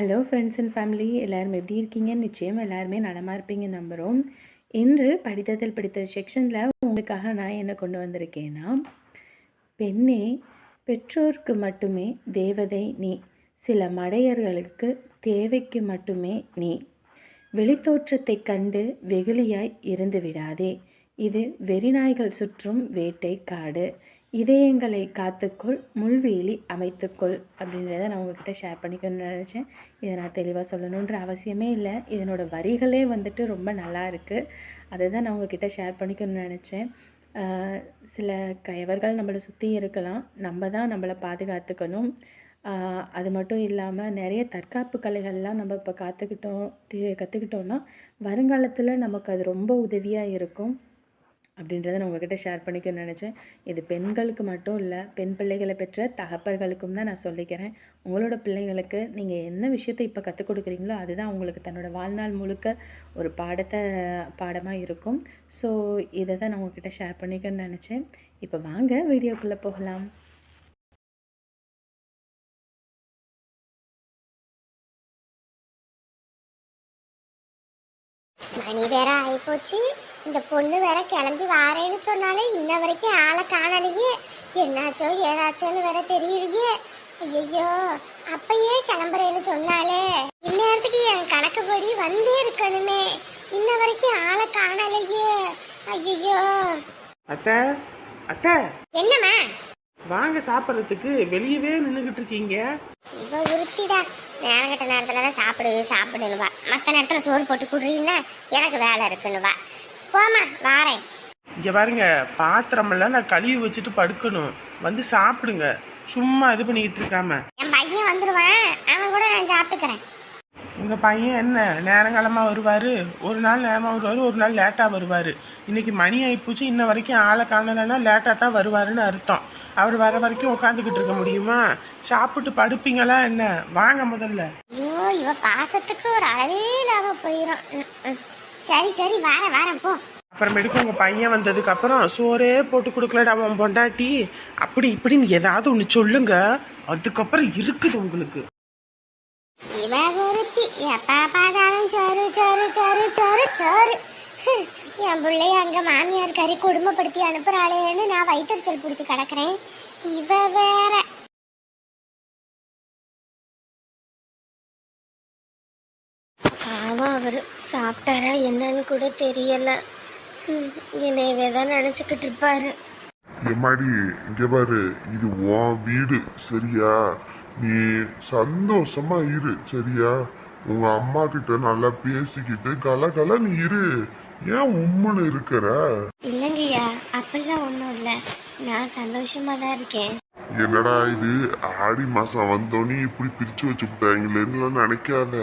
Hello friends and family, எல்லோரும் எப்படி இருக்கீங்க? நிச்சயம் எல்லாருமே நலமாக இருப்பீங்க நம்புகிறோம். இன்று படித்ததில் பிடித்த செக்ஷனில் உங்களுக்காக நான் என்ன கொண்டு வந்திருக்கேன்னா, பெண்ணே பெற்றோருக்கு மட்டுமே தேவதை நீ, சில மடையர்களுக்கு தேவைக்கு மட்டுமே நீ, வெளித்தோற்றத்தை கண்டு வெகுளியாய் இருந்து விடாதே, இது வெறிநாய்கள் சுற்றும் வேட்டை காடு, இதயங்களை காத்துக்கொள், முள்வேலி அமைத்துக்கொள் அப்படின்றத நான் உங்ககிட்ட ஷேர் பண்ணிக்கணும்னு நினச்சேன். இதை நான் தெளிவாக சொல்லணுன்ற அவசியமே இல்லை. இதனோட வரிகளே வந்துட்டு ரொம்ப நல்லா இருக்குது. அதை தான் நான் உங்ககிட்ட ஷேர் பண்ணிக்கணும்னு நினச்சேன். சில கயவர்கள் நம்மளை சுற்றி இருக்கலாம், நம்ம தான் நம்மளை பாதுகாத்துக்கணும். அது மட்டும் இல்லாமல் நிறைய தற்காப்பு கலைகள்லாம் நம்ம இப்போ கற்றுக்கிட்டோம்னா வருங்காலத்தில் நமக்கு அது ரொம்ப உதவியாக இருக்கும் அப்படின்றத நான் உங்கள்கிட்ட ஷேர் பண்ணிக்கணும்னு நினச்சேன். இது பெண்களுக்கு மட்டும் இல்லை, பெண் பிள்ளைகளை பெற்ற தகப்பர்களுக்கும் தான் நான் சொல்லிக்கிறேன். உங்களோட பிள்ளைங்களுக்கு நீங்கள் என்ன விஷயத்தை இப்போ கற்றுக் கொடுக்குறீங்களோ அதுதான் உங்களுக்கு தன்னோட வாழ்நாள் முழுக்க ஒரு பாடமாக இருக்கும். ஸோ இதை தான் நான் உங்கள்கிட்ட ஷேர் பண்ணிக்கணும்னு நினச்சேன். இப்போ வாங்க வீடியோக்குள்ளே போகலாம். மணி வேற ஆயிப்போச்சு. இந்த பொண்ணு வேற கிளம்பி வாரேன்னு சொன்னாலே இன்ன வரைக்கும் ஆளை காணலையே. என்னாச்சோ ஏதாச்சோன்னு வேற தெரியலையே. ஐயோ, அப்பயே கிளம்புறேன்னு சொன்னாலே இந்நேரத்துக்கு என் கணக்குப்படி வந்தே இருக்கணுமே. இன்ன வரைக்கும் ஆளை காணலையே. ஐயோ. அத்தை அத்தை, என்னம்மா? வாங்க சாப்பிட்றதுக்கு. வெளியவே நின்றுகிட்டு இருக்கீங்க. இவ உருத்திடா, நேரங்கட்ட நேரத்துல தான் சாப்பிடுவா. மற்ற நேரத்துல சோறு போட்டு குடுறீன்னா எனக்கு வேலை இருக்குன்னுவா. போமா, வாரேன். இங்க பாருங்க, பாத்திரமெல்லாம் நான் கழுவி வச்சுட்டு படுக்கணும். வந்து சாப்பிடுங்க, சும்மா இது பண்ணிக்கிட்டு இருக்காம. என் பையன் வந்துருவான், அவன் கூட நான் சாப்பிட்டுக்கிறேன். உங்க பையன் என்ன நேரங்காலமா வருவாரு? ஒரு நாள் நேரமா வருவாரு, ஒரு நாள் லேட்டா வருவாரு. இன்னைக்கு மணி ஆயிப்போச்சு, இன்ன வரைக்கும் ஆளை காணலைன்னா லேட்டா தான் வருவாருன்னு அர்த்தம். அவர் வர வரைக்கும் உட்காந்துக்கிட்டு இருக்க முடியுமா? சாப்பிட்டு படுப்பீங்களா என்ன? வாங்க முதல்ல. ஐயோ, இவ பாசத்துக்கு ஒரு அளவே இல்லாம போயிடும். சரி வாரேன் போ. அப்புறமேட்டுக்கு உங்க பையன் வந்ததுக்கு அப்புறம் சோறே போட்டு கொடுக்கலடா அவன் பொண்டாட்டி, அப்படி இப்படின்னு ஏதாவது ஒன்று சொல்லுங்க. அதுக்கப்புறம் இருக்குது உங்களுக்கு. இவ ஒருத்தி எப்ப பார்த்தாலும் சோறு சோறு சோறு சோறு சோறு. என் பிள்ளைய அங்க மாமியார் கறி குடும்பப்படுத்தி அனுப்புறாளேன்னு நான் வயிற்றுச்சல் பிடிச்சி கிடக்குறேன். இவ வேற. பாவம், அவரு சாப்பிட்டாரா என்னன்னு கூட தெரியல. என்னையவே தான் நினைச்சுக்கிட்டு இருப்பாரு. எம்மாடி, இங்க பாரு, இது உன் வீடு சரியா? நீ சந்தோஷமா இரு சரியா? உங்க அம்மா கிட்ட நல்லா பேசிக்கிட்டு கல நீ இரு. ஏன் உம்முன்னு இருக்கிற? இல்லைங்கய்யா, அப்படிலாம் ஒன்றும் இல்லை, நான் சந்தோஷமா தான் இருக்கேன். என்னடா இது, ஆடி மாசம் வந்தோன்னே இப்படி பிரிச்சு வச்சு விட்டாங்களேன்னு நினைக்காத.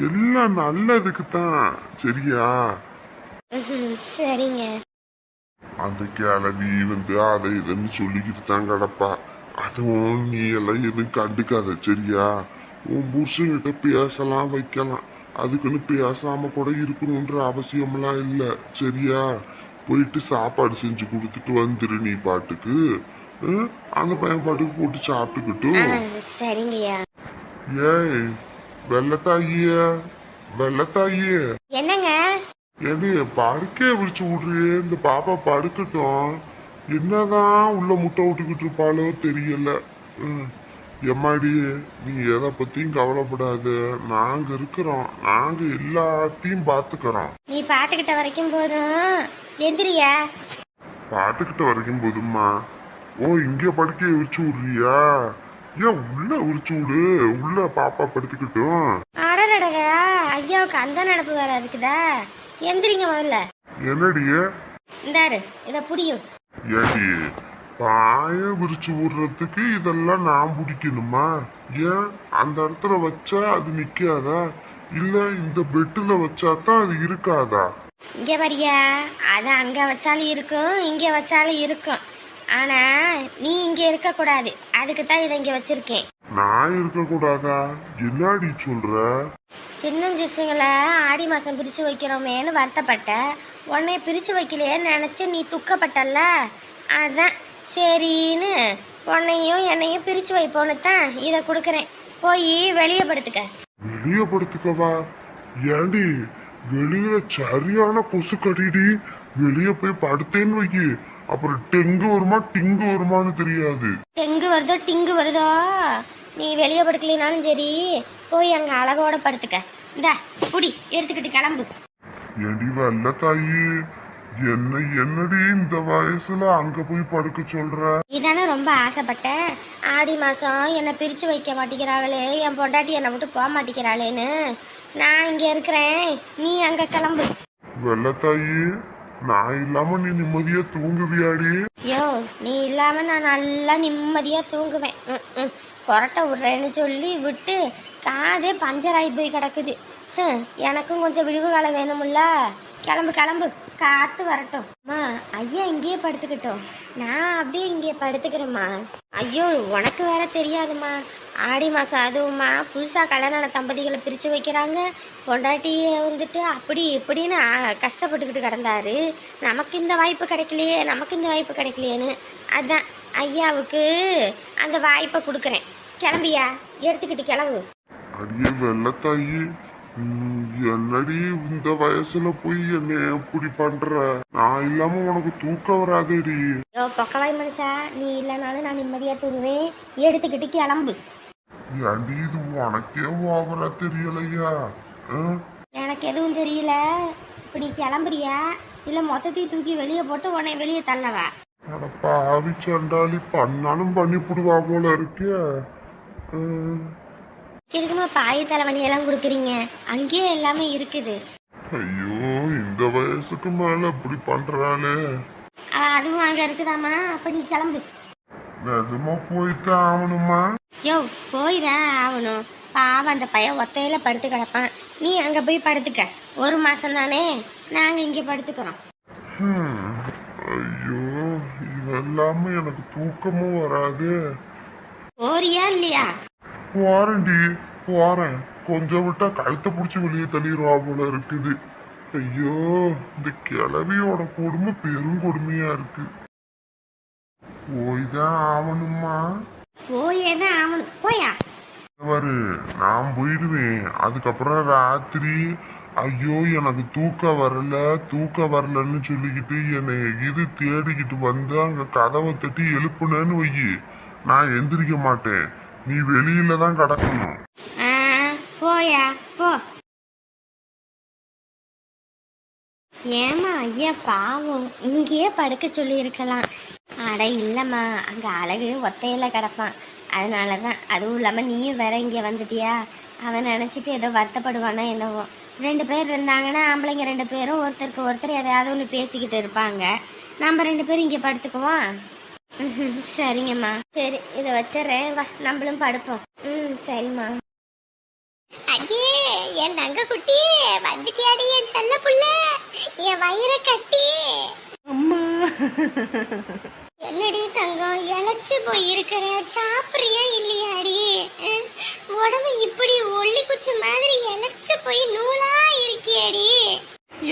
எல்லாம் நல்லதுக்கு தான் சரியா? சரிங்க. அந்த கிளவி வந்து அதை இதுன்னு சொல்லிக்கிட்டு தான் கிடப்பா. அதுவும் நீ எல்லாம் எதுவும் கண்டுக்காத சரியா? உன் புருஷன்கிட்ட பேசலாம் வைக்கலாம், அதுக்குன்னு பேசாம கூட இருக்கணும்ன்ற அவசியம்லாம் இல்லை சரியா? போயிட்டு சாப்பாடு செஞ்சு கொடுத்துட்டு வந்துரு நீ பாட்டுக்கு. அந்த பையன் பாட்டுக்கு போட்டு சாப்பிட்டுக்கிட்டும். சரிங்கய்யா. ஏய் வெள்ளத்தாயே, என்னங்க? ஏடி படுக்கே விரிச்சு விடுறியே, இந்த பாப்பா படுக்கட்டும். என்னதான் உள்ள முட்டை விட்டுக்கிட்டு இருப்பாளோ தெரியல. எம்மாடி, நீ எதை பத்தியும் கவலைப்படாத, நாங்க இருக்கிறோம், நாங்க எல்லாத்தையும் பாத்துக்கிறோம். நீ பாத்துக்கிட்ட வரைக்கும் போதும், எந்திரியா. பாத்துக்கிட்ட வரைக்கும் போதுமா? ஓ, இங்க படுக்கைய விரிச்சு விடுறியா? ஏன் உள்ள விரிச்சு விடு, உள்ள பாப்பா படுத்துக்கிட்டும். அடடடா, ஐயாவுக்கு அந்த நினப்பு வேற இருக்குதா? எந்திரிங்க முதல்ல. என்னடிய இந்தாரு, இத புடியும். ஏடி, பாய விரிச்சு விடுறதுக்கு இதெல்லாம் நான் பிடிக்கணுமா? ஏன் அந்த இடத்துல வச்சா அது நிக்காதா? இல்ல இந்த பெட்டுல வச்சாதான் அது இருக்காதா? இங்க வரியா, அது அங்க வச்சாலும் இருக்கும், இங்க வச்சாலும் இருக்கும். ஆனா நீ இங்க இருக்க கூடாது, அதுக்கு தான் இதை இங்க வச்சிருக்கேன். நான் இருக்க கூடாதா? என்னடி சொல்ற? சின்னஞ்சிசுங்களை ஆடி மாசம் பிரிச்சு வைக்கிறோமேன்னு வருத்தப்பட்ட உடனே பிரிச்சு வைக்கலையேன்னு நினைச்சு நீ துக்கப்பட்டல்ல, அதான் சரின்னு உன்னையும் என்னையும் பிரிச்சு வைப்போன்னு தான் இதை கொடுக்குறேன். போய் வெளியே படுத்துக்க. வெளியே படுத்துக்கவா? ஏண்டி வெளியில சரியான கொசு கடிடி. வெளியே போய் படுத்தேன்னு வைக்கி, அப்புறம் டெங்கு வருமா டிங்கு வருமான்னு தெரியாது. டெங்கு வருதோ டிங்கு வருதோ, நீ வெளியே படுக்கலினாலும் சரி, போய் அங்கே அழகோட படுத்துக்க. இந்தா புடி எடுத்துக்கிட்டு கிளம்பு. ஏண்டி வெள்ள தாயி, என்னடி இந்த வயசுல அங்க போய் படுக்க சொல்ற? இதானே ரொம்ப ஆசைப்பட்ட. ஆடி மாதம் என்னை பிரித்து வைக்க மாட்டேங்கிறாங்களே, என் பொண்டாட்டி என்னை விட்டு போக மாட்டேங்கிறாளேன்னு நான் இங்கே இருக்கிறேன், நீ அங்கே கிளம்பு. வெள்ள தாயி, நான் இல்லாம நீ நிம்மதியா தூங்குவியாடி? யோ, நீ இல்லாமல் நான் நல்லா நிம்மதியாக தூங்குவேன். கொரட்டை விட்றேன்னு சொல்லி விட்டு காதே பஞ்சர் ஆகி போய் கிடக்குது. எனக்கும் கொஞ்சம் விடுவு காலம் வேணும்ல. கிளம்பு கிளம்பு, காற்று வரட்டும். அம்மா, ஐயா இங்கேயே படுத்துக்கிட்டோம், நான் அப்படியே இங்கே படுத்துக்கிறேம்மா. ஐயோ, உனக்கு வேற தெரியாதும்மா, ஆடி மாதம் அதுவும்மா புதுசாக கல்யாண தம்பதிகளை பிரித்து வைக்கிறாங்க. பொண்டாட்டியை வந்துட்டு அப்படி இப்படின்னு கஷ்டப்பட்டுக்கிட்டு கிடந்தாரு. நமக்கு இந்த வாய்ப்பு கிடைக்கலையே, நமக்கு இந்த வாய்ப்பு கிடைக்கலையேன்னு அதான் ஐயாவுக்கு அந்த வாய்ப்பை கொடுக்குறேன். கிளம்பியா, எடுத்துக்கிட்டு கிளம்பு. அடியே வெள்ளத்தாயி, என்னடி இந்த வயசுல போய் என்ன எப்படி பண்ற? நான் இல்லாம உனக்கு தூக்கம் வராதேடி. யோ பொக்கவாய் மனுஷா, நீ இல்லைனாலும் நான் நிம்மதியாக தூங்குவேன், எடுத்துக்கிட்டு கிளம்பு. ஏண்டி இது உனக்கே ஓவரா தெரியலையா? எனக்கு எதுவும் தெரியல. இப்படி கிளம்புறியா இல்லை மொத்தத்தையும் தூக்கி வெளியே போட்டு உன்னை வெளியே தள்ளவா? அட பாவி சண்டாளி, பண்ணாலும் பண்ணிப்புடுவா போல இருக்கே. எதுக்குமா பாய் தலைவணியெல்லாம் கொடுக்குறீங்க? அங்கேயே எல்லாமே இருக்குது. ஐயோ, இந்த வயசுக்கு மேல இப்படி பண்றாளே. அதுவும் அங்கே இருக்குதாம்மா. அப்போ நீ கிளம்பு. நிஜமா போய்தான் ஆகணுமா? யோ, போய் தான் ஆகணும். பாவம், அந்த பையன் ஒத்தையில படுத்து கிடப்பான். நீ அங்கே போய் படுத்துக்க. 1 மாதம் தானே, நாங்கள் இங்கே படுத்துக்கிறோம். ஐயோ, இதெல்லாமே எனக்கு தூக்கமும் வராது. போறியா இல்லையா? போறேன்டி, போறேன். கொஞ்சம் விட்டா கழுத்தை பிடிச்சி வெளியே தள்ளிடுவா போல இருக்குது. ஐயோ, இந்த கிழவியோட கொடுமை பெரும் கொடுமையா இருக்கு. போய்தான் ஆகணுமா? போயே தான் ஆகணும். போயா? பாரு, நான் போயிடுவேன். அதுக்கப்புறம் ராத்திரி ஐயோ எனக்கு தூக்கம் வரலன்னு சொல்லிக்கிட்டு என்னை இது தேடிக்கிட்டு வந்து அங்க கதவை தட்டி எழுப்புனேன்னு வையி, நான் எந்திரிக்க மாட்டேன். நீ வெளியில தான் கிடக்கணும். போயா போ. ஏமா ஐயா பாவம், இங்கேயே படுக்க சொல்லி இருக்கலாம். அட இல்லம்மா, அங்க அழகு ஒத்தையில கிடப்பான், அதனாலதான். அதுவும் இல்லாம நீயும் வேற இங்க வந்துட்டியா, அவன் நினைச்சிட்டு ஏதோ வருத்தப்படுவானா என்னவோ. 2 பேர் இருந்தாங்கன்னா ஆம்பளைங்க 2 பேரும் ஒருத்தருக்கு ஒருத்தர் எதையாவது ஒன்று பேசிக்கிட்டு இருப்பாங்க. நம்ம 2 பேரும் இங்கே படுத்துக்குவோம். சரிங்கம்மா. சரி, இதை வச்சிடறேன், வா நம்மளும் படுப்போம். சரிம்மா. அடியே என் தங்க குட்டி, வந்துட்டியாடி என் செல்ல புள்ள, என் வயிறை கட்டி. அம்மா, என்னடி தங்கம், இழைச்சு போய் இருக்கிற, சாப்பிட்றியா இல்லையாடி? உடம்பு இப்படி ஒல்லி குச்சி மாதிரி இழைச்சு போய் நூலா இருக்கியாடி?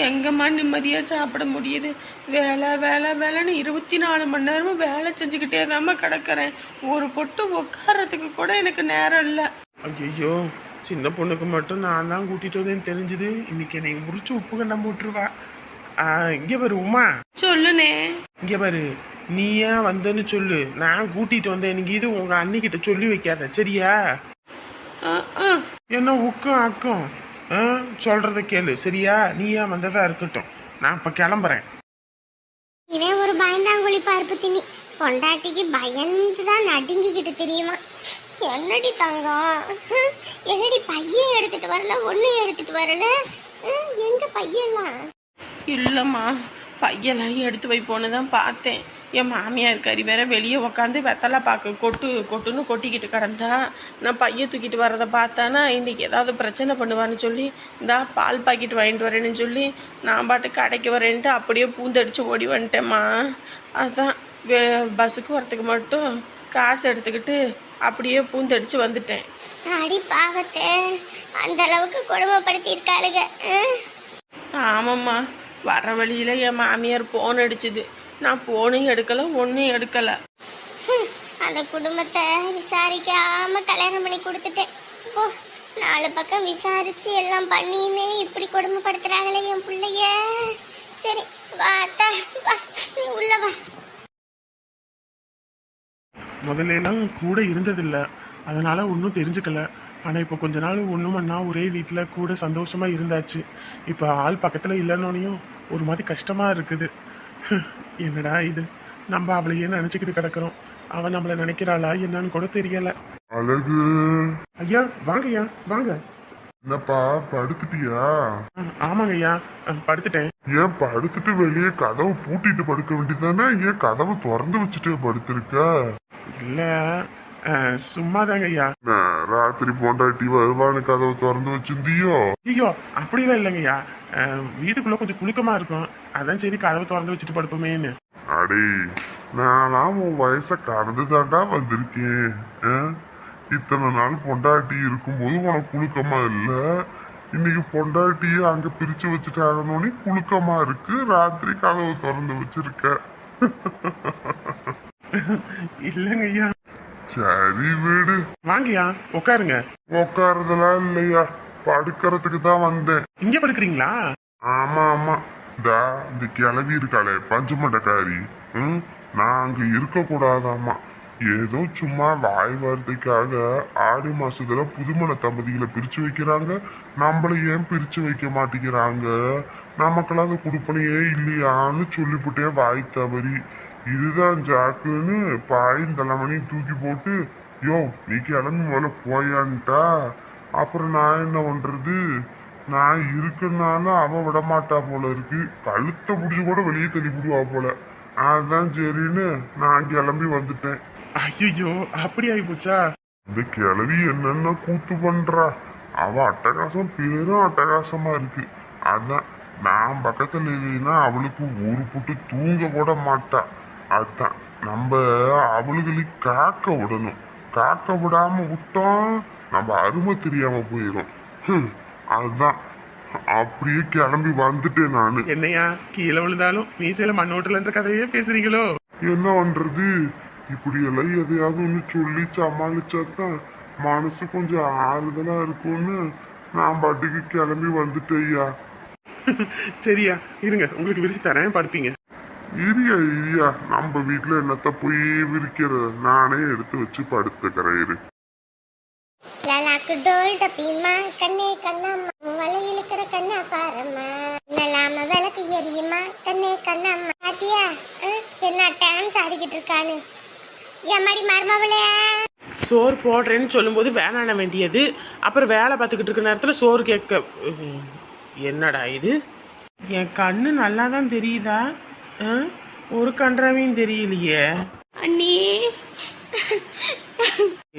எங்கம்மா நிம்மதியாக சாப்பிட முடியுது? வேலை வேலை வேலைன்னு 24 மணி நேரமும் வேலை செஞ்சுக்கிட்டே தாம்மா கிடக்கிறேன். ஒரு பொட்டு உட்காரத்துக்கு கூட எனக்கு நேரம் இல்லை. ஐயோ, சின்ன பொண்ணுக்கு மட்டும் நான் தான் கூட்டிட்டு வந்தேன்னு தெரிஞ்சுது. இன்னைக்கு என்னை உரிச்சு உப்பு கண்ணம் போட்டுருவா. இங்கே பாரு உமா, சொல்லுனே. இங்கே பாரு, நீ ஏன் வந்தேன்னு சொல்லு. நான் கூட்டிட்டு வந்தேன். நீங்க இது உங்க அண்ணிக்கிட்ட சொல்லி வைக்காத, சரியா? என்ன உக்கம் அக்கம் சொல்றத கேளு, சரியா? நீ ஏன் வந்ததா இருக்கட்டும், நான் இப்ப கிளம்புறேன். இவன் ஒரு பயந்தாங்குழி பருப்பு திணி, பொண்டாட்டிக்கு பயந்து தான் நடுங்கிக்கிட்டு தெரியுமா? என்னடி தங்கம், என்னடி பையன் எடுத்துட்டு வரல, ஒன்னும் எடுத்துட்டு வரல, எங்க பையெல்லாம்? இல்லைம்மா, பையெல்லாம் எடுத்து வைப்போன்னு தான் பார்த்தேன். என் மாமியார் கறி வேற வெளியே உக்காந்து வெத்தலை பாக்கு கொட்டுன்னு கொட்டிக்கிட்டு கிடந்தா. நான் பையன் தூக்கிட்டு வர்றதை பார்த்தானா இன்றைக்கி ஏதாவது பிரச்சனை பண்ணுவான்னு சொல்லி இந்தா பால் பாக்கெட் வாங்கிட்டு வரேன்னு சொல்லி நான் பாட்டு கடைக்கு வரேன்ட்டு அப்படியே பூந்தடிச்சு ஓடி வந்துட்டேம்மா. அதான் பஸ்ஸுக்கு வரத்துக்கு மட்டும் காசு எடுத்துக்கிட்டு அப்படியே பூந்தடிச்சு வந்துட்டேன். அடி பாவத்தை, அந்த அளவுக்கு கொடுமைப்படுத்தி இருக்காளுங்க. ஆமாம்மா, வர வழியில் என் மாமியார் ஃபோன் அடிச்சுது. நான் ஃபோனும் எடுக்கலை, ஒன்றும் எடுக்கலை. அந்த குடும்பத்தை விசாரிக்காம கல்யாணம் பண்ணி கொடுத்துட்டேன். ஓ, நாலு பக்கம் விசாரிச்சு எல்லாம் பண்ணியுமே இப்படி கொடுமைப்படுத்துறாங்களே என் பிள்ளைய. சரி வா அத்தா, வா நீ உள்ள வா. முதல்ல எல்லாம் கூட இருந்ததில்ல, அதனால ஒன்றும் தெரிஞ்சுக்கல. ஆனால் இப்போ கொஞ்ச நாள் ஒன்றும் பண்ணா ஒரே வீட்டில் கூட சந்தோஷமா இருந்தாச்சு. இப்போ ஆள் பக்கத்தில் இல்லைன்னொன்னையும் ஒரு மாதிரி கஷ்டமா இருக்குது. என்னடா இது, நம்ம அவளையே நினச்சிக்கிட்டு கிடக்குறோம். அவன் நம்மளை நினைக்கிறாளா என்னன்னு கூட தெரியல. அழகு, ஐயா வாங்க ஐயா வாங்க. என்னப்பா படுத்துட்டியா? ஆமாங்க ஐயா, படுத்துட்டேன். ஏன் படுத்துட்டு வெளியே கதவை பூட்டிட்டு படுக்க வேண்டியதானே? ஏன் கதவை திறந்து வச்சுட்டு படுத்திருக்க? இல்லை, சும்மாதாங்க ஐயா. ராத்திரி பொண்டாட்டி வருவான்னு கதவை திறந்து வச்சிருந்தியோ? ஐயோ அப்படிலாம் இல்லைங்க ஐயா, வீட்டுக்குள்ள கொஞ்சம் குலுக்கமா இருக்கும், அதான் சரி கதவை திறந்து வச்சுட்டு படுப்போமேன்னு. அடே, நான்லாம் உன் வயசை கடந்து தாண்டா வந்திருக்கேன். இத்தனை நாள் பொண்டாட்டி இருக்கும்போது உனக்கு குலுக்கமா இல்ல, இன்னைக்கு பொண்டாட்டியை அங்க பிரிச்சு வச்சுட்டாங்கன்னு குலுக்கமா இருக்கு. ராத்திரி கதவை திறந்து வச்சிருக்க. இல்லைங்க ஐயா. சரி வீடு, வாங்கய்யா உட்காருங்க. உட்காரதெல்லாம் இல்லையா, படுக்கிறதுக்கு தான் வந்தேன். இங்க படுக்கிறீங்களா? ஆமா ஆமா, இந்த கிளவி இருக்காளே பஞ்சமண்டக்காரி, நான் அங்க இருக்க கூடாதாமா. ஏதோ சும்மா வாய் வார்த்தைக்காக ஆடி மாசத்துல புதுமண தம்பதிகளை பிரிச்சு வைக்கிறாங்க. நம்மள ஏன் பிரிச்சு வைக்க மாட்டேங்கிறாங்க? நமக்கெல்லாம் அந்த குடுப்பனையே இல்லையான்னு சொல்லிவிட்டேன் வாய் தவறி. இதுதான் ஜாக்குன்னு பாயும் தலைமணியும் தூக்கி போட்டு, யோ நீ கிளம்பி முதல்ல போயான்ட்டா. அப்புறம் நான் என்ன பண்றது? நான் இருக்கனால அவ விட மாட்டா போல இருக்கு. கழுத்தை பிடிச்சி கூட வெளியே தள்ளிவிடுவா போல. அதான் சரின்னு நான் கிளம்பி வந்துட்டேன். ஐயோ அப்படி ஆகி போச்சா? இந்த கிளவி என்னென்ன கூத்து பண்றா. அவ அட்டகாசம் பேரும் அட்டகாசமா இருக்கு. அதான் நான் பக்கத்துல இல்லைன்னா அவளுக்கு ஒரு புட்டு தூங்க கூட மாட்டா. அதான் நம்ம அவளுகளுக்கு காக்க விடணும். காக்க விடாம விட்டோம் நம்ம அருமை தெரியாம போயிடும். அதுதான் அப்படியே கிளம்பி வந்துட்டேன் நானு. என்னையா கீழே விழுந்தாலும் மீசையில மண்ணோட்டலன்ற கதையே பேசுறீங்களோ? என்ன பண்றது, இப்படி எல்லாம் எதையாவது ஒன்று சொல்லி சமாளிச்சாதான் மனசு கொஞ்சம் ஆறுதலா இருக்கும்னு நான் பாட்டுக்கு கிளம்பி வந்துட்டேயா. சரியா இருங்க, உங்களுக்கு விரிச்சு தரேன், படுப்பீங்க. இரியா நம்ம வீட்டுல என்னத்த போய் விரிக்கிறது, நானே எடுத்து வச்சு படுத்துக்கிறேன். இரு லலாக்கு டோல் டப்பிமா கண்ணே கண்ணம்மா வலை இழுக்கிற கண்ணா பாரம்மா நல்லாம விளக்கு எரியுமா கண்ணே கண்ணம்மா. பாத்தியா என்ன டான்ஸ் ஆடிக்கிட்டு இருக்கான்னு. எம்மாடி மருமவளே, சோறு போடுறேன்னு சொல்லும்போது வேணான வேண்டியது, அப்புறம் வேலை பார்த்துக்கிட்டு இருக்க நேரத்தில் சோறு கேட்க. என்னடா இது? என் கண்ணு நல்லா தான் தெரியுதா? ஒரு கன்றாவையும் தெரியலையே. அண்ணி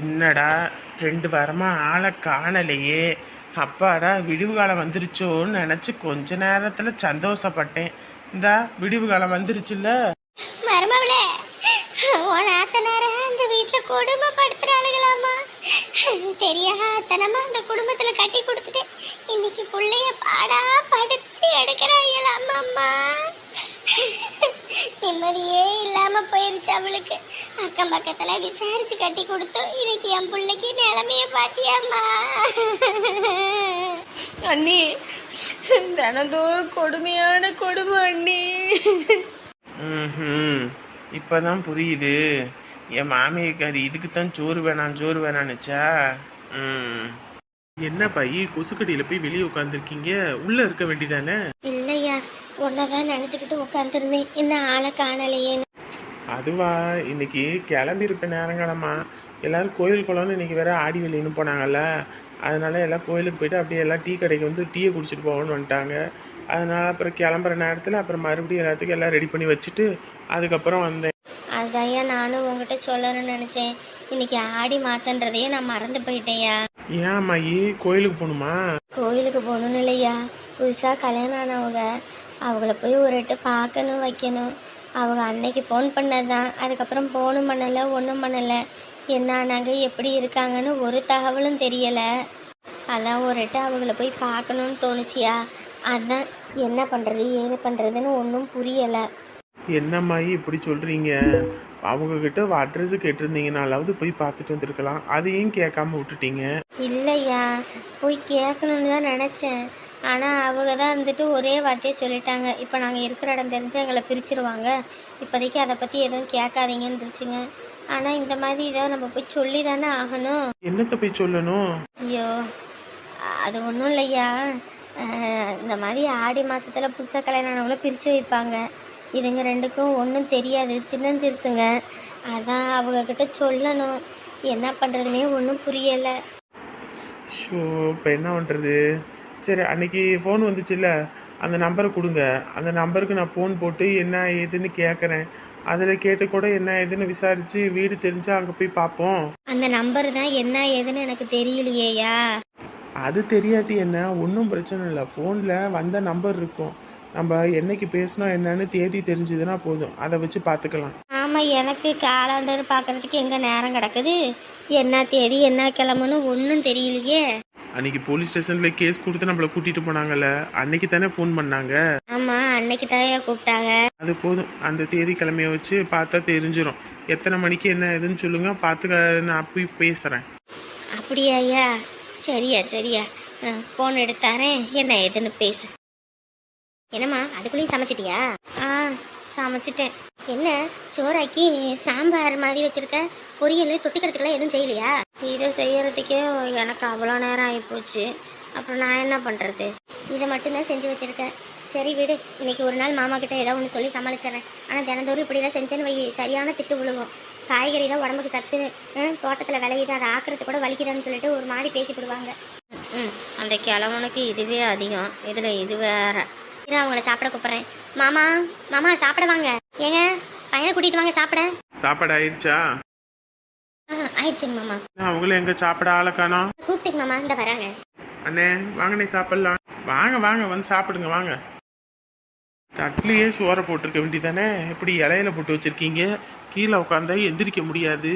என்னடா 2 வாரமா ஆளை காணலையே. அப்பாடா விடிவு காலம் வந்துருச்சோன்னு நினச்சி கொஞ்ச நேரத்தில் சந்தோஷப்பட்டேன். இந்தா விடிவு காலம் வந்துருச்சுல்ல. மருமவளே, உன் ஆத்தனார அந்த வீட்டுல கொடுமைப்படுத்துறாளுகளாமா. தெரியாதனமா அந்த குடும்பத்துல கட்டி கொடுத்துட்டு இன்னைக்கு புள்ளைய பாடா படுத்து எடுக்கிறாங்களாமா. அம்மா நிம்மதியே இல்லாம போயிருச்சு அவளுக்கு. அக்கம் பக்கத்துல விசாரிச்சு கட்டி கொடுத்தோம். இன்னைக்கு என் பிள்ளைக்கு நிலைமைய பாத்தியாம்மா? அண்ணி தினந்தோறும் கொடுமையான கொடுமை அண்ணி. இப்பதான் புரியுது. என் மாமியார் இதுக்கு தான் சோறு வேணான்னுச்சா. என்ன பைய கொசுக்கடியில போய் வெளியே உட்காந்துருக்கீங்க, உள்ள இருக்க வேண்டியதானே? இல்லையா, உன்னதான் நினைச்சுக்கிட்டு உட்காந்துருந்தேன், என்ன ஆளை காணலையேன்னு. அதுவா, இன்னைக்கு கிளம்பி இருப்ப நேரங்களம்மா. எல்லாரும் கோயில் குளம்னு இன்னைக்கு வேற ஆடி வெளியின்னு போனாங்கல்ல, அதனால எல்லாம் கோயிலுக்கு போயிட்டு அப்படியே எல்லாம் டீ கடைக்கு வந்து டீயை குடிச்சிட்டு போகணும்னு வந்துட்டாங்க. அதனால அப்புறம் கிளம்புற நேரத்தில் அப்புறம் மறுபடியும் எல்லாத்துக்கும் எல்லாம் ரெடி பண்ணி வச்சுட்டு அதுக்கப்புறம் வந்தேன். அதையா நானும் உங்ககிட்ட சொல்லணும்னு நினைச்சேன். இன்னைக்கு ஆடி மாசன்றதையே நான் மறந்து போயிட்டேயா. ஏன் அம்மாயி கோயிலுக்கு போகணுமா? கோயிலுக்கு போகணும்னு இல்லையா, புதுசாக கல்யாணம் ஆனவங்க, அவங்கள போய் ஒரு எட்டு பார்க்கணும் வைக்கணும். அவங்க அன்னைக்கு ஃபோன் பண்ணதான், அதுக்கப்புறம் ஃபோனும் பண்ணலை ஒன்றும் பண்ணலை. என்ன ஆனாங்க எப்படி இருக்காங்கன்னு ஒரு தகவலும் தெரியலை. அதான் ஒரு எட்டு அவங்கள போய் பார்க்கணுன்னு தோணுச்சியா. அதான் என்ன பண்ணுறது ஏது பண்ணுறதுன்னு ஒன்றும் புரியலை. என்னம்மாயி இப்படி சொல்கிறீங்க? அவங்கக்கிட்ட அட்ரஸு கேட்டிருந்தீங்கனாலாவது போய் பார்த்துட்டு வந்திருக்கலாம், அதையும் கேட்காம விட்டுட்டீங்க. இல்லையா, போய் கேட்கணுன்னு தான் நினச்சேன். ஆனால் அவங்க தான் வந்துட்டு ஒரே வார்த்தையை சொல்லிட்டாங்க, இப்போ நாங்கள் இருக்கிற இடம் தெரிஞ்சு எங்களை பிரிச்சிருவாங்க, இப்போதைக்கு அதை பற்றி எதுவும் கேட்காதீங்கன்றுச்சுங்க. ஆனால் இந்த மாதிரி இதை நம்ம போய் சொல்லி தானே ஆகணும். என்னத்தை போய் சொல்லணும்? ஐயோ, அது ஒன்றும் இல்லையா, இந்த மாதிரி ஆடி மாதத்தில் புதுசாக கல்யாணம் ஆனவங்கள பிரித்து வைப்பாங்க. இதுங்க ரெண்டுக்கும் ஒன்றும் தெரியாது, சின்னஞ்சிருசுங்க. அதான் அவங்கக்கிட்ட சொல்லணும், என்ன பண்ணுறதுனே ஒன்றும் புரியலை. ஷோ, இப்போ என்ன பண்ணுறது? சரி, அன்னைக்கு ஃபோன் வந்துச்சுல்ல, அந்த நம்பரை கொடுங்க. அந்த நம்பருக்கு நான் ஃபோன் போட்டு என்ன ஏதுன்னு கேட்குறேன். அதில் கேட்டு கூட என்ன ஏதுன்னு விசாரித்து வீடு தெரிஞ்சால் அங்கே போய் பார்ப்போம். அந்த நம்பர் தான் என்ன ஏதுன்னு எனக்கு தெரியலையேயா. அது தெரியாட்டி என்ன, ஒன்றும் பிரச்சனை இல்லை. ஃபோனில் வந்த நம்பர் இருக்கும், நம்ம என்னைக்கு பேசணும் என்னன்னு தேதி தெரிஞ்சதுன்னா போதும், அதை வச்சு பார்த்துக்கலாம். ஆமாம், எனக்கு காலாண்டர் பார்க்குறதுக்கு எங்கே நேரம் கிடக்குது, என்ன தேதி என்ன கிழமைன்னு ஒன்றும் தெரியலையே. அன்னைக்கு போலீஸ் ஸ்டேஷனில் கேஸ் கொடுத்து நம்மளை கூட்டிகிட்டு போனாங்கல்ல, அன்னைக்கு தானே ஃபோன் பண்ணாங்க. ஆமாம், அன்னைக்கு தான் கூப்பிட்டாங்க. அது போதும், அந்த தேதி கிழமைய வச்சு பார்த்தா தெரிஞ்சிடும். எத்தனை மணிக்கு என்ன ஏதுன்னு சொல்லுங்க, பார்த்து நான் போய் பேசுகிறேன். அப்படியா ஐயா? சரியா சரியா, ஃபோன் எடுத்தாரேன், என்ன ஏதுன்னு பேசு. என்னம்மா, அதுக்குள்ளேயும் சமைச்சிட்டியா? ஆ, சமைச்சிட்டேன். என்ன சோறாக்கி சாம்பார் மாதிரி வச்சிருக்க, பொரியல் தொட்டுக்கிறதுக்கெல்லாம் எதுவும் செய்யலையா? இதை செய்யறதுக்கே எனக்கு அவ்வளோ நேரம் ஆகிப்போச்சு, அப்புறம் நான் என்ன பண்ணுறது? இதை மட்டும்தான் செஞ்சு வச்சிருக்கேன். சரி விடு, இன்னைக்கு ஒரு நாள் மாமா கிட்ட ஏதோ ஒன்று சொல்லி சமாளிச்சிடறேன். ஆனால் தினந்தோறும் இப்படி தான் செஞ்சேன்னு வை, சரியான திட்டு விழுகும். காய்கறி தான் உடம்புக்கு சத்து, தோட்டத்தில் விளையுது, அதை ஆக்கிறது கூட வலிக்குதான்னு சொல்லிட்டு ஒரு மாதிரி பேசிவிடுவாங்க. அந்த கிழவனுக்கு இதுவே அதிகம், இதில் இது வேற. இதை அவங்கள சாப்பிட கூப்பிட்றேன். மாமா மாமா சாப்பிட வாங்க. ஏங்க, பையனை கூட்டிகிட்டு வாங்க சாப்பிட. சாப்பாடு ஆயிடுச்சா? ஆயிடுச்சுங்க மாமா. அவங்களும் எங்க சாப்பிட ஆளை காணோம். கூப்பிட்டுங்க மாமா, இந்த வராங்க. அண்ணே வாங்கண்ணே, சாப்பிடலாம். வாங்க வாங்க, வந்து சாப்பிடுங்க வாங்க. தட்லியே சோறை போட்டிருக்க வேண்டியதானே, இப்படி இலையில போட்டு வச்சிருக்கீங்க. கீழே உட்காந்தா எந்திரிக்க முடியாது.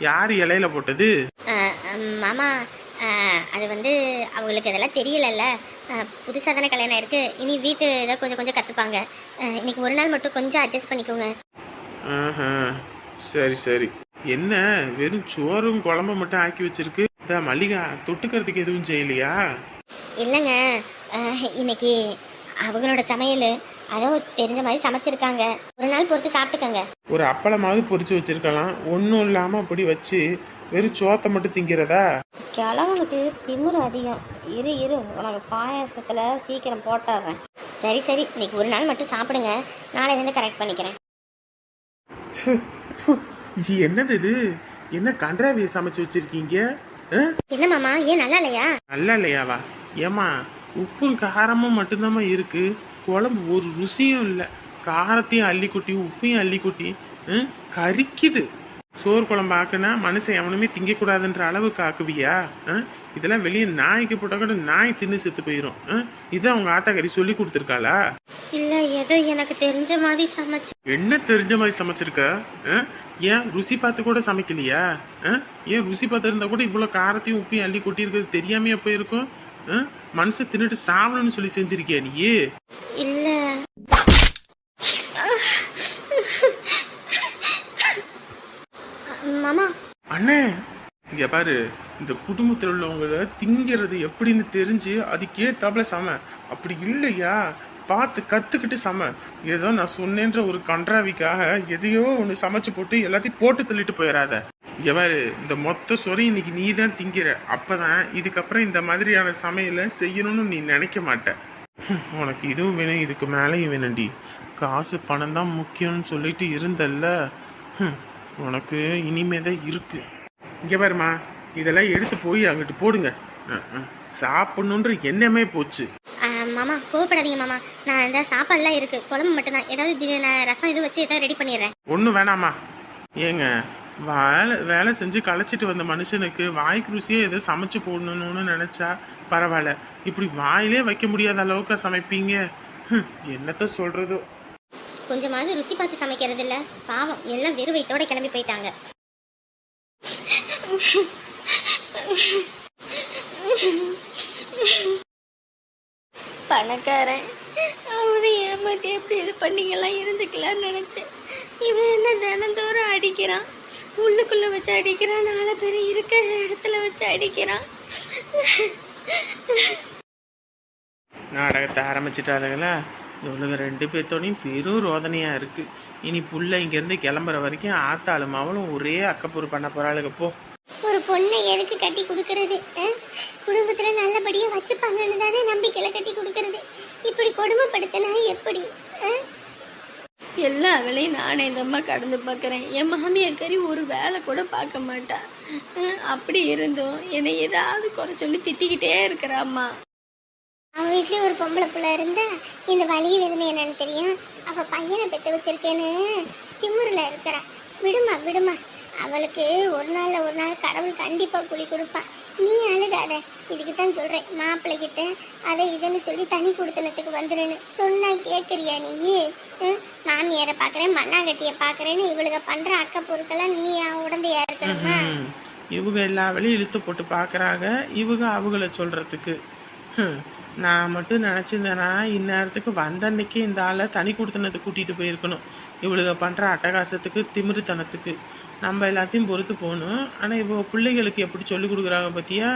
யார் இலையில போட்டது? மாமா, அது வந்து அவங்களுக்கு இதெல்லாம் தெரியலல்ல, புதுசாக தானே கல்யாணம் இருக்குது, இனி வீட்டு இதை கொஞ்சம் கொஞ்சம் கற்றுப்பாங்க. இன்னைக்கு ஒரு நாள் மட்டும் கொஞ்சம் அட்ஜஸ்ட் பண்ணிக்கோங்க. சரி சரி. என்ன வெறும் சோறும் குழம்பு மட்டும் ஆக்கி வச்சிருக்கு? மல்லிகா தொட்டுக்கிறதுக்கு எதுவும் செய்யலையா? இல்லைங்க, இன்னைக்கு அவங்களோட சமையல் அதோ தெரிஞ்ச மாதிரி சமைச்சிருக்காங்க, ஒரு நாள் பொறுத்து சாப்பிட்டுக்கங்க. ஒரு அப்பளமாவது பொரிச்சு வச்சிருக்கலாம், ஒன்றும் இல்லாமல் அப்படி வச்சு வெறும் சோத்தை மட்டும் திங்கிறதா? கிழவனுக்கு திமிரு அதிகம். இரு இரு, உனக்கு பாயாசத்தில் சீக்கிரம் போட்டுறேன். சரி சரி, இன்னைக்கு ஒரு நாள் மட்டும் சாப்பிடுங்க, நாளையிலேருந்து கரெக்ட் பண்ணிக்கிறேன். இது என்னது? இது என்ன கன்றாவியை சமைச்சு வச்சிருக்கீங்க? என்ன மாமா, ஏன் நல்லா இல்லையா? நல்லா இல்லையாவா? ஏமா, உப்பும் காரமும் மட்டும்தாம்மா இருக்கு, குழம்பு ஒரு ருசியும் இல்லை. காரத்தையும் அள்ளி கொட்டி உப்பையும் அள்ளி கொட்டி கரிக்குது. சோறு குழம்பு ஆக்குனா மனுஷன் எவனுமே திங்கக்கூடாதுன்ற அளவுக்கு ஆக்குவியா? இதெல்லாம் வெளியே நாய்க்கு போட்டால் கூட நாய் தின்னு செத்து போயிடும். இதான் அவங்க ஆத்தாக்கறி சொல்லி கொடுத்துருக்காளா? இல்ல, ஏதோ எனக்கு தெரிஞ்ச மாதிரி சமைச்சு. என்ன தெரிஞ்ச மாதிரி சமைச்சிருக்க? ஏன் ருசி பார்த்து கூட சமைக்கலையா? ஏன் ருசி பார்த்து இருந்தா கூட இவ்வளவு காரத்தையும் உப்பையும் அள்ளி கொட்டி இருக்கிறது தெரியாமையா போயிருக்கும்? மனுஷன் தின்னுட்டு சாவணும்னு சொல்லி செஞ்சிருக்கியா நீ? இல்ல மாமா. அண்ணே இங்க பாரு, இந்த குடும்பத்தில் உள்ளவங்கள திங்கிறது எப்படின்னு தெரிஞ்சு அதுக்கேத்தாப்புல சம, அப்படி இல்லையா பார்த்து கத்துக்கிட்டு சம. ஏதோ நான் சொன்னேன்ற ஒரு கன்றாவிக்காக எதையோ ஒன்று சமைச்சு போட்டு எல்லாத்தையும் போட்டு தள்ளிட்டு போயிடாத. இங்க பாரு, இந்த மொத்த சொரி இன்னைக்கு நீ தான் திங்கிற, அப்பதான் இதுக்கப்புறம் இந்த மாதிரியான சமையலை செய்யணும்னு நீ நினைக்க மாட்ட. உனக்கு இதுவும் வேணும், இதுக்கு மேலேயும் வேணும்டி. காசு பணம் தான் முக்கியம்னு சொல்லிட்டு இருந்தல்ல, உனக்கு இனிமேதான் இருக்கு. இங்க பாருமா, இதெல்லாம் எடுத்து போய் அங்கிட்டு போடுங்க. சாப்பிடணுன்ற எண்ணமே போச்சு. மாமா கோவப்படாதீங்க மாமா, நான் இந்த சாப்பாடுலாம் இருக்கு, குழம்பு மட்டும்தான், ஏதாவது நான் ரசம் இது வச்சு ஏதாவது ரெடி பண்ணிடுறேன். ஒன்றும் வேணாமா? ஏங்க, வேலை செஞ்சு களைச்சிட்டு வந்த மனுஷனுக்கு வாய்க்கு ருசியே எதை சமைச்சு போடணும்னு நினைச்சா பரவாயில்ல, இப்படி வாயிலே வைக்க முடியாத அளவுக்கு சமைப்பீங்க. என்னத்த சொல்றதோ. கொஞ்சமாவது ருசி பார்த்து சமைக்கிறது இல்ல, பாவம் எல்லாம் வெறு வயித்தோட கிளம்பி போயிட்டாங்க. பணக்காரன் அவனை ஏமாத்தி எப்படி இது பண்ணிங்கெல்லாம் இருந்துக்கலாம்னு நினைச்சேன். இவன் என்ன தினந்தோறும் அடிக்கிறான், உள்ளுக்குள்ள வச்சு அடிக்கிறான், 4 பேர் இருக்கிற இடத்துல வச்சு அடிக்கிறான். நாடகத்தை ஆரம்பிச்சிட்டாளுங்களா? இவளுங்க 2 பேர்த்தோடையும் பெரும் ரோதனையாக இருக்குது. இனி புள்ள இங்கேருந்து கிளம்புற வரைக்கும் ஆத்தாளும் அவளும் ஒரே அக்கப்பூர் பண்ண போகிறாளுங்க. போ. ஒரு பொண்ணை எதுக்கு கட்டி கொடுக்கறது? குடும்பத்துல நல்லபடியா வச்சுப்பாங்கன்னு தானே நம்பிக்கையில கட்டி கொடுக்கறது. இப்படி கொடுமைப்படுத்தினா எப்படி? எல்லா வேலையும் நானே இந்தம்மா கடந்து பார்க்குறேன். என் மாமியார் கறி ஒரு வேலை கூட பார்க்க மாட்டா. அப்படி இருந்தும் என்னை ஏதாவது குறை சொல்லி திட்டிக்கிட்டே இருக்கிறாம்மா. அவன் வீட்லேயும் ஒரு பொம்பளை பிள்ளை இருந்தா இந்த வலி வேதனை என்னன்னு தெரியும். அவள் பையனை பெற்று வச்சிருக்கேன்னு திமுறில் இருக்கிறான். விடுமா விடுமா, அவளுக்கு ஒரு நாள் கடவுள் கண்டிப்பாக கூலி கொடுப்பான். நீ அழுகாத. இதுக்கு தான் சொல்கிறேன், மாப்பிள்ளைகிட்ட அதை இதுன்னு சொல்லி தனி கொடுத்தனத்துக்கு வந்துடுன்னு சொன்னா கேட்குறியா நீ? மாமியாரை பார்க்குறேன், மண்ணாங்கட்டியை பார்க்குறேன்னு இவளுக்கு பண்ணுற அக்க பொருட்கெல்லாம் நீ உடந்தையா இருக்கணுமா? இவங்க எல்லா வேலையும் இழுத்து போட்டு பார்க்குறாங்க, இவங்க அவங்கள சொல்கிறதுக்கு. நான் மட்டும் நினச்சிருந்தேன்னா இந்நேரத்துக்கு வந்த அன்னைக்கு இந்த ஆளை தனி கொடுத்தனத்தை கூட்டிகிட்டு போயிருக்கணும். இவளுக பண்ணுற அட்டகாசத்துக்கு திமிருத்தனத்துக்கு நம்ம எல்லாத்தையும் பொறுத்து போகணும். ஆனால் இவங்க பிள்ளைகளுக்கு எப்படி சொல்லிக் கொடுக்குறாங்க பார்த்தியா?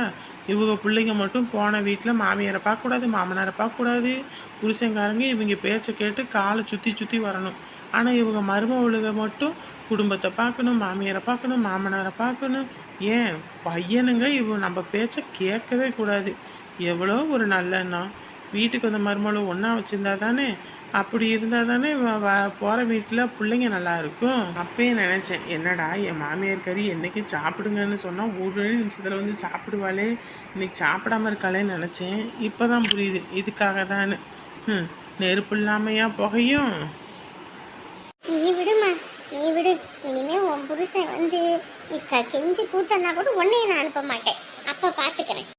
இவங்க பிள்ளைங்க மட்டும் போன வீட்டில் மாமியாரை பார்க்கக்கூடாது, மாமனாரை பார்க்கக்கூடாது, புருஷங்காரங்க இவங்க பேச்சை கேட்டு காலை சுற்றி வரணும். ஆனால் இவங்க மருமவளுக மட்டும் குடும்பத்தை பார்க்கணும், மாமியாரை பார்க்கணும், மாமனாரை பார்க்கணும். ஏன் பையனுங்க நம்ம பேச்சை கேட்கவே கூடாது. எவ்வளோ ஒரு நல்லெண்ணம். வீட்டுக்கு வந்த மருமகளும் ஒன்றா வச்சுருந்தா தானே, அப்படி இருந்தால் தானே போகிற வீட்டில் பிள்ளைங்க நல்லா இருக்கும். அப்பயே நினச்சேன், என்னடா என் மாமியார் கறி என்றைக்கும் சாப்பிடுங்கன்னு சொன்னால் ஒரு நிமிஷத்தில் வந்து சாப்பிடுவாளே, இன்னைக்கு சாப்பிடாம இருக்காளேன்னு நினச்சேன். இப்போ தான் புரியுது இதுக்காக தானே. நெருப்பு இல்லாமையா புகையும்? நீ விடுமா, நீ விடு. இனிமே உன் புருஷன் வந்து கெஞ்சி கூத்தன்னா கூட உன்னைய நான் அனுப்ப மாட்டேன். அப்ப பாத்துக்கிறேன்.